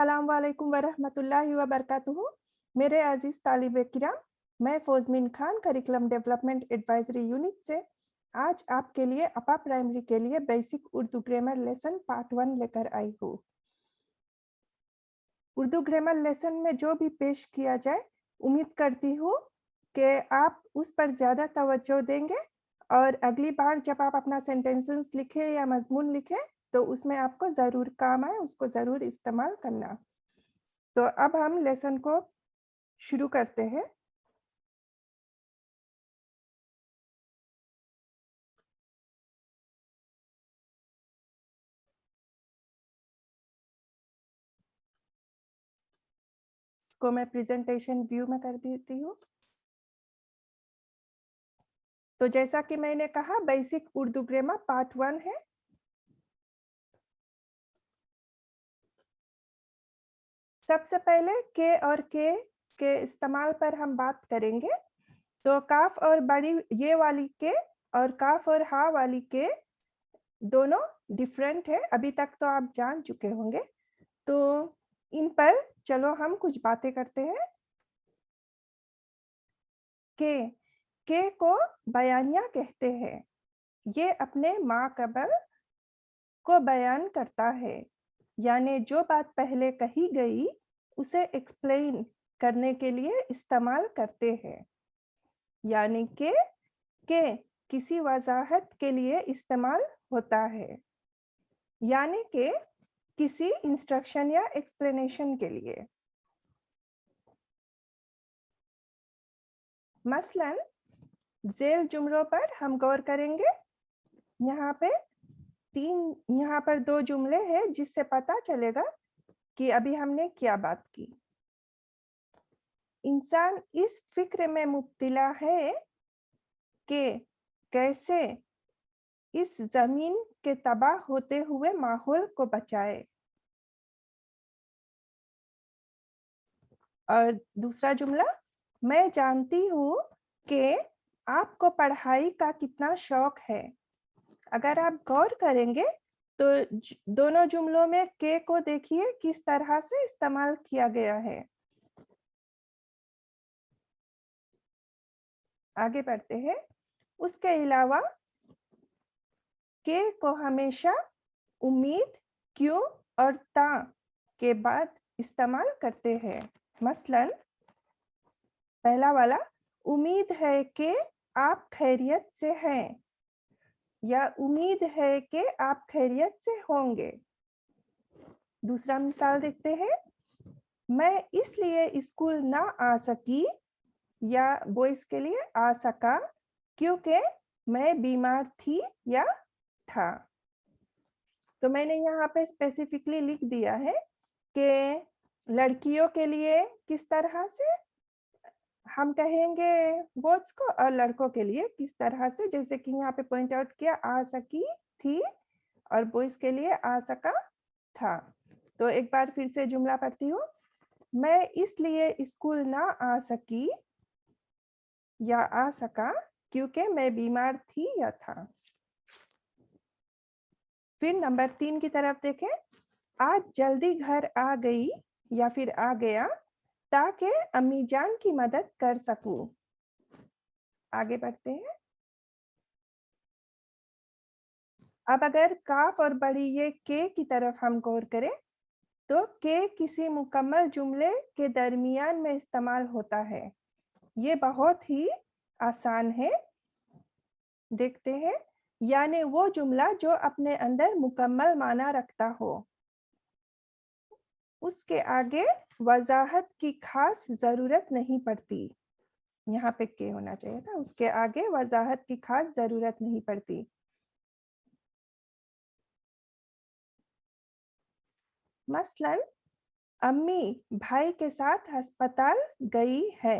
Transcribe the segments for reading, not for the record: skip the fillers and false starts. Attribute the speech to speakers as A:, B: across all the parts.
A: अस्सलाम वालेकुम वरहमतुल्लाहि वबरकातुहू। मेरे अजीज तालिबे किराम, मैं फोजमिन Khan curriculum development advisory unit से आज आपके लिए अपा प्राइमरी के लिए basic Urdu grammar lesson part 1 लेकर आई हूँ। उर्दू ग्रामर लेसन में जो भी पेश किया जाए, उम्मीद करती हूँ कि आप उस पर ज़्यादा तवज्जो देंगे और अगली बार जब आप अपना सेंटेंसेस लिखें या मजमून लिखें तो उसमें आपको ज़रूर काम आए, उसको ज़रूर इस्तेमाल करना। तो अब हम लेसन को शुरू करते हैं। इसको मैं प्रेजेंटेशन व्यू में कर देती हूँ। तो जैसा कि मैंने कहा, बेसिक उर्दू ग्रामर पार्ट 1 है। सबसे पहले के और के इस्तेमाल पर हम बात करेंगे। तो काफ और बड़ी ये वाली के और काफ और हा वाली के दोनों डिफरेंट है, अभी तक तो आप जान चुके होंगे। तो इन पर चलो हम कुछ बातें करते हैं। के को बयानिया कहते हैं। ये अपने माकबल को बयान करता है, यानी जो बात पहले कही गई उसे एक्सप्लेन करने के लिए इस्तेमाल करते हैं। यानी के किसी वजाहत के लिए इस्तेमाल होता है, यानी कि किसी इंस्ट्रक्शन या एक्सप्लेनेशन के लिए। मसलन जेल जुमलों पर हम गौर करेंगे। यहाँ पर 2 जुमले हैं जिससे पता चलेगा कि अभी हमने क्या बात की। इंसान इस फिक्र में मुब्तला है कि कैसे इस जमीन के तबाह होते हुए माहौल को बचाए। और दूसरा जुमला, मैं जानती हूँ कि आपको पढ़ाई का कितना शौक है। अगर आप गौर करेंगे तो दोनों जुमलों में के को देखिए किस तरह से इस्तेमाल किया गया है। आगे बढ़ते हैं। उसके अलावा के को हमेशा उम्मीद, क्यों और ता के बाद इस्तेमाल करते हैं। मसलन पहला वाला, उम्मीद है कि आप खैरियत से हैं, या उम्मीद है कि आप खैरियत से होंगे। दूसरा मिसाल देखते हैं। मैं इसलिए स्कूल ना आ सकी, या बॉयज के लिए आ सका, क्योंकि मैं बीमार थी या था। तो मैंने यहाँ पे स्पेसिफिकली लिख दिया है कि लड़कियों के लिए किस तरह से हम कहेंगे बोथ को, और लड़कों के लिए किस तरह से, जैसे कि यहाँ पे पॉइंट आउट किया, आ सकी थी और बॉयज के लिए आ सका था। तो एक बार फिर से जुमला पढ़ती हूँ। मैं इसलिए स्कूल ना आ सकी या आ सका क्योंकि मैं बीमार थी या था। फिर नंबर 3 की तरफ देखें। आज जल्दी घर आ गई या फिर आ गया ताकि अम्मी जान की मदद कर सकूं। आगे बढ़ते हैं। अब अगर काफ और बड़ी ये के की तरफ हम गौर करें तो के किसी मुकम्मल जुमले के दरमियान में इस्तेमाल होता है। ये बहुत ही आसान है। देखते हैं। यानी वो जुमला जो अपने अंदर मुकम्मल माना रखता हो, उसके आगे वजाहत की खास जरूरत नहीं पड़ती। यहाँ पे के होना चाहिए था, उसके आगे वजाहत की खास जरूरत नहीं पड़ती। मसलन अम्मी भाई के साथ अस्पताल गई है।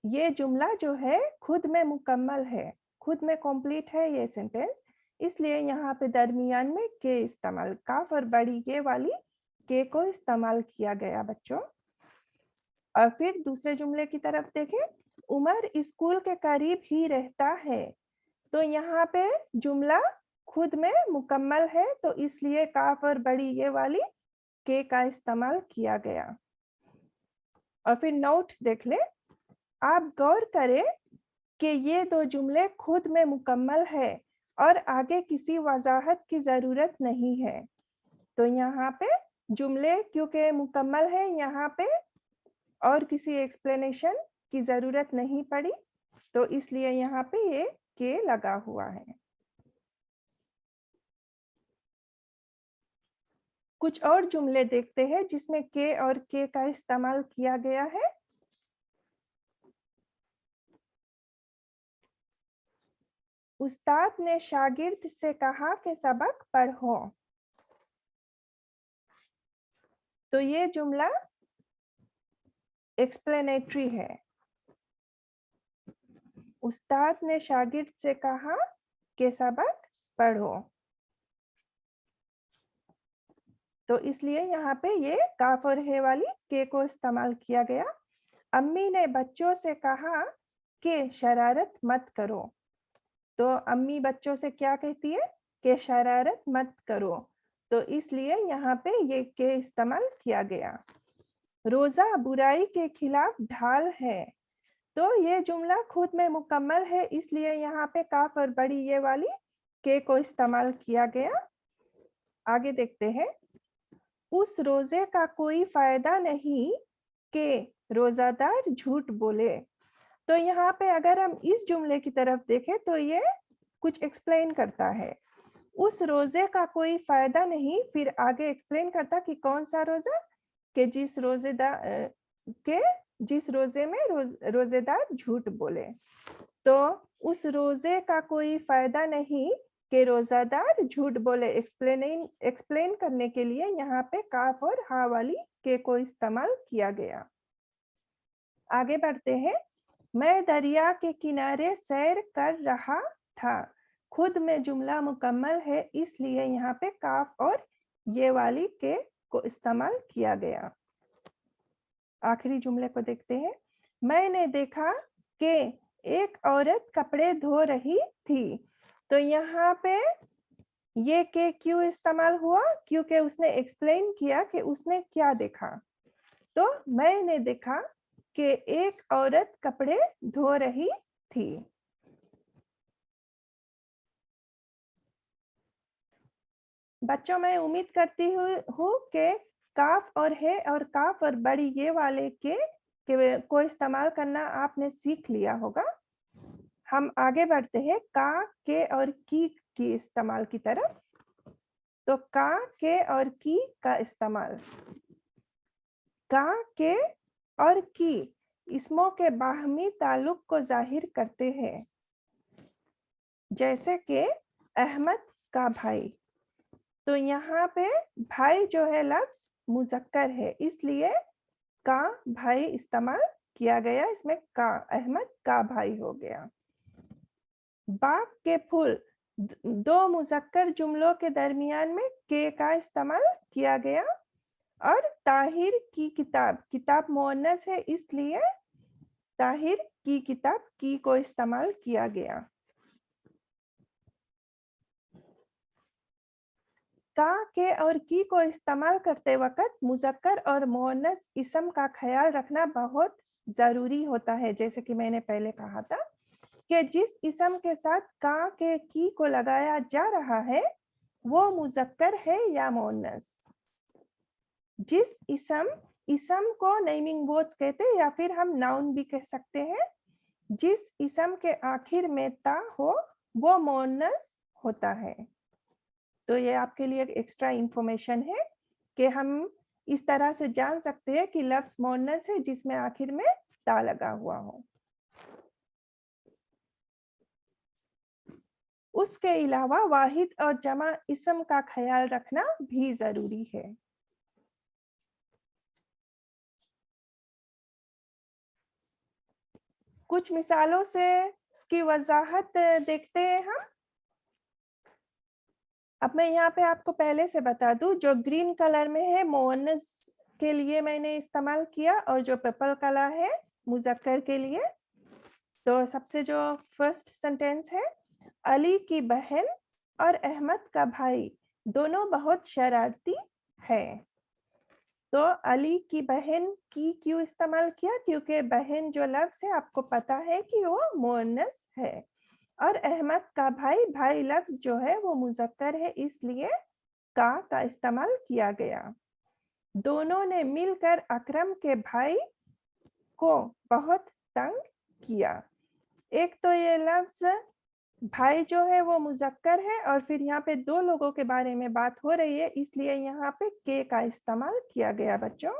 A: ये जुमला जो है खुद में मुकम्मल है, खुद में कंप्लीट है ये सेंटेंस, इसलिए यहाँ पे दरमियान में के इस्तेमाल, काफ और बड़ी ये वाली के को इस्तेमाल किया गया बच्चों। और फिर दूसरे जुमले की तरफ देखें। उमर स्कूल के करीब ही रहता है। तो यहाँ पे जुमला खुद में मुकम्मल है, तो इसलिए काफ और बड़ी ये वाली के का इस्तेमाल किया गया। और फिर नोट देख ले, आप गौर करें कि ये दो जुमले खुद में मुकम्मल है और आगे किसी वजाहत की जरूरत नहीं है। तो यहाँ पे जुमले क्योंकि मुकम्मल है, यहाँ पे और किसी एक्सप्लेनेशन की जरूरत नहीं पड़ी, तो इसलिए यहाँ पे ये के लगा हुआ है। कुछ और जुमले देखते हैं जिसमें के और के का इस्तेमाल किया गया है। उस्ताद ने शागिर्द से कहा कि सबक पढ़ो। तो ये जुमला एक्सप्लेनेटरी है। उस्ताद ने शागिर्द से कहा कि सबक पढ़ो, तो इसलिए यहाँ पे ये काफ और है वाली के को इस्तेमाल किया गया। अम्मी ने बच्चों से कहा कि शरारत मत करो। तो अम्मी बच्चों से क्या कहती है कि शरारत मत करो, तो इसलिए यहाँ पे ये के इस्तेमाल किया गया। रोजा बुराई के खिलाफ ढाल है। तो ये जुमला खुद में मुकम्मल है, इसलिए यहाँ पे काफ और बड़ी ये वाली के को इस्तेमाल किया गया। आगे देखते हैं। उस रोजे का कोई फायदा नहीं कि रोजादार झूठ बोले। तो यहाँ पे अगर हम इस जुमले की तरफ देखें तो ये कुछ एक्सप्लेन करता है। उस रोजे का कोई फायदा नहीं, फिर आगे एक्सप्लेन करता कि कौन सा रोजा, कि जिस रोजे में रोजेदार झूठ बोले। तो उस रोजे का कोई फायदा नहीं कि रोजादार झूठ बोले, एक्सप्लेन करने के लिए यहाँ पे काफ और हा वाली के को इस्तेमाल किया गया। आगे बढ़ते हैं। मैं दरिया के किनारे सैर कर रहा था। खुद में जुमला मुकम्मल है, इसलिए यहाँ पे काफ और ये वाली के को इस्तेमाल किया गया। आखिरी जुमले को देखते हैं। मैंने देखा कि एक औरत कपड़े धो रही थी। तो यहाँ पे ये के क्यों इस्तेमाल हुआ, क्योंकि उसने एक्सप्लेन किया कि उसने क्या देखा। तो मैंने देखा कि एक औरत कपड़े धो रही थी। बच्चों, मैं उम्मीद करती हूँ कि काफ और है और काफ और बड़ी ये वाले के को इस्तेमाल करना आपने सीख लिया होगा। हम आगे बढ़ते हैं का, के और की इस्तेमाल की तरफ। तो का, के और की का इस्तेमाल। का, के और की इसमों के बाहमी ताल्लुक को जाहिर करते हैं, जैसे कि अहमद का भाई। तो यहाँ पे भाई जो है लफ्ज मुजक्कर है, इसलिए का भाई इस्तेमाल किया गया। इसमें का, अहमद का भाई हो गया। बाग के फूल, दो मुजक्कर जुमलों के दरमियान में के का इस्तेमाल किया गया। और ताहिर की किताब, किताब मुअन्नस है, इसलिए ताहिर की किताब की को इस्तेमाल किया गया। का, के और की को इस्तेमाल करते वक्त मुजक्कर और मुअन्नस इसम का ख्याल रखना बहुत जरूरी होता है। जैसे कि मैंने पहले कहा था कि जिस इसम के साथ का, के, की को लगाया जा रहा है वो मुजक्कर है या मुअन्नस। जिस इसम को नेमिंग वर्ड्स कहते हैं, या फिर हम नाउन भी कह सकते हैं। जिस इसम के आखिर में ता हो वो मुअन्नस होता है। तो ये आपके लिए एक एक्स्ट्रा इंफॉर्मेशन है कि हम इस तरह से जान सकते हैं कि लफ्ज मुअन्नस है जिसमें आखिर में ता लगा हुआ हो। उसके अलावा वाहिद और जमा इसम का ख्याल रखना भी जरूरी है। कुछ मिसालों से इसकी वजाहत देखते हैं हम। अब मैं यहाँ पे आपको पहले से बता दूं, जो ग्रीन कलर में है मुअन्नस के लिए मैंने इस्तेमाल किया, और जो पर्पल कलर है मुजक्कर के लिए। तो सबसे जो फर्स्ट सेंटेंस है, अली की बहन और अहमद का भाई दोनों बहुत शरारती है। तो अली की बहन की क्यों इस्तेमाल किया? क्योंकि बहन जो लफ्ज है आपको पता है कि वो मुअन्नस है। और अहमद का भाई, भाई लफ्ज जो है वो मुज़क्कर है, इसलिए का इस्तेमाल किया गया। दोनों ने मिलकर अकरम के भाई को बहुत तंग किया। एक तो ये लफ्ज भाई जो है वो मुज़क्कर है और फिर यहाँ पे दो लोगों के बारे में बात हो रही है, इसलिए यहाँ पे के का इस्तेमाल किया गया बच्चों।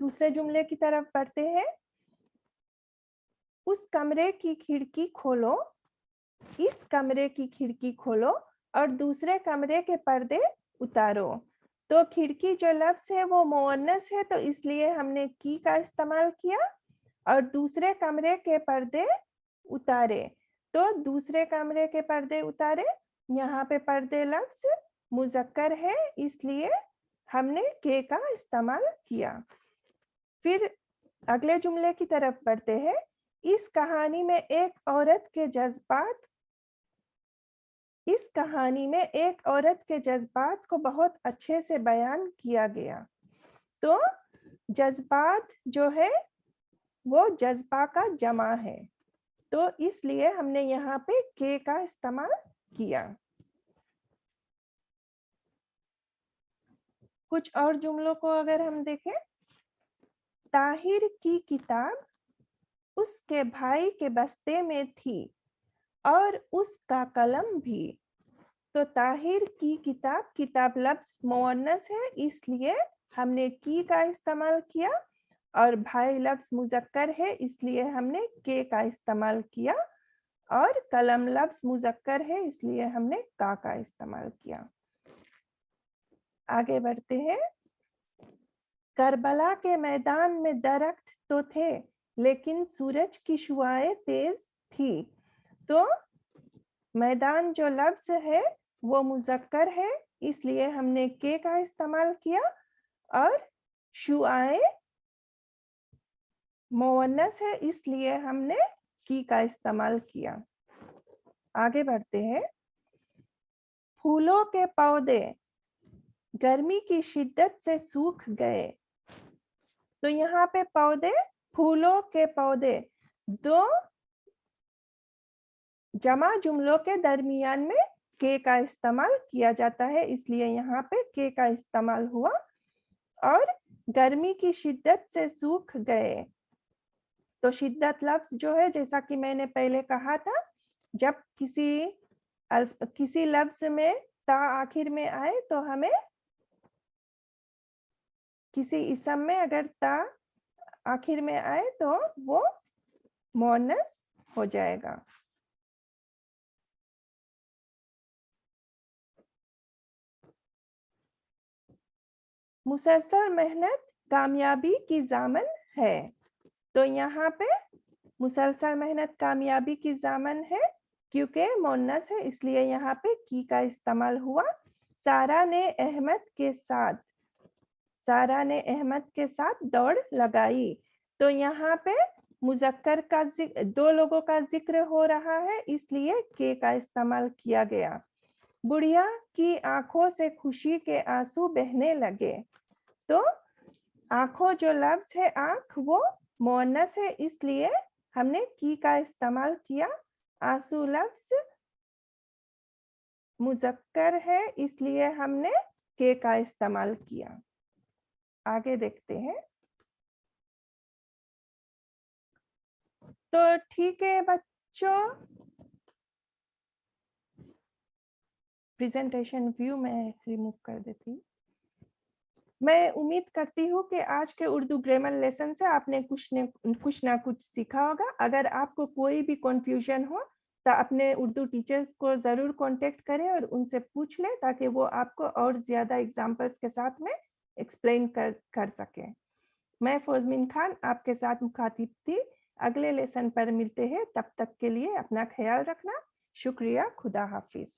A: दूसरे जुमले की तरफ बढ़ते हैं। उस कमरे की खिड़की खोलो, इस कमरे की खिड़की खोलो और दूसरे कमरे के पर्दे उतारो। तो खिड़की जो लफ्ज है वो मुअन्नस है, तो इसलिए हमने की का इस्तेमाल किया। और दूसरे कमरे के पर्दे उतारे, तो दूसरे कमरे के पर्दे उतारे, यहाँ पे पर्दे लफ्ज मुज़क्कर है, इसलिए हमने के का इस्तेमाल किया। फिर अगले जुमले की तरफ बढ़ते हैं। इस कहानी में एक औरत के जज्बात को बहुत अच्छे से बयान किया गया। तो जज्बात जो है वो जज्बा का जमा है, तो इसलिए हमने यहाँ पे के का इस्तेमाल किया। कुछ और जुमलों को अगर हम देखें, ताहिर की किताब उसके भाई के बस्ते में थी और उसका कलम भी। तो ताहिर की किताब, किताब लफ्ज मुअन्नस है, इसलिए हमने की का इस्तेमाल किया। और भाई लफ्ज मुज़क्कर है, इसलिए हमने के का इस्तेमाल किया। और कलम लफ्ज मुज़क्कर है, इसलिए हमने का इस्तेमाल किया। आगे बढ़ते हैं। करबला के मैदान में दरख्त तो थे, लेकिन सूरज की शुआएं तेज थी। तो मैदान जो लफ्ज है वो मुज़क्कर है, इसलिए हमने के का इस्तेमाल किया। और शुआएं मुअन्नस है, इसलिए हमने की का इस्तेमाल किया। आगे बढ़ते हैं। फूलों के पौधे गर्मी की शिद्दत से सूख गए। तो यहाँ पे पौधे, फूलों के पौधे, दो जमा जुमलों के दरमियान में के का इस्तेमाल किया जाता है, इसलिए यहाँ पे के का इस्तेमाल हुआ। और गर्मी की शिद्दत से सूख गए, तो शिद्दत लफ्ज जो है, जैसा कि मैंने पहले कहा था, जब किसी लफ्ज में ता आखिर में आए तो हमें, किसी इसम में अगर ता आखिर में आए तो वो मुअन्नस हो जाएगा। मुसलसल मेहनत कामयाबी की ज़ामन है। तो यहाँ पे मुसलसल मेहनत कामयाबी की ज़ामन है, क्योंकि मुअन्नस है, इसलिए यहाँ पे की का इस्तेमाल हुआ। सारा ने अहमद के साथ दौड़ लगाई। तो यहाँ पे मुज़क्कर का दो लोगों का जिक्र हो रहा है, इसलिए के का इस्तेमाल किया गया। बुढ़िया की आंखों से खुशी के आंसू बहने लगे। तो आंखों जो लफ्ज है आंख, वो मुअन्नस है, इसलिए हमने की का इस्तेमाल किया। आंसू लफ्ज मुज़क्कर है, इसलिए हमने के का इस्तेमाल किया। आगे देखते हैं। तो ठीक है बच्चों, प्रेजेंटेशन व्यू में रिमूव कर देती हूँ। मैं उम्मीद करती हूँ कि आज के उर्दू ग्रामर लेसन से आपने कुछ ना कुछ सीखा होगा। अगर आपको कोई भी कंफ्यूजन हो तो अपने उर्दू टीचर्स को ज़रूर कांटेक्ट करें और उनसे पूछ लें, ताकि वो आपको और ज़्यादा एग्जाम्पल्स के साथ में एक्सप्लेन कर सकें। मैं फौजमिन खान आपके साथ मुखातिब थी। अगले लेसन पर मिलते हैं, तब तक के लिए अपना ख्याल रखना। शुक्रिया, खुदा हाफिज।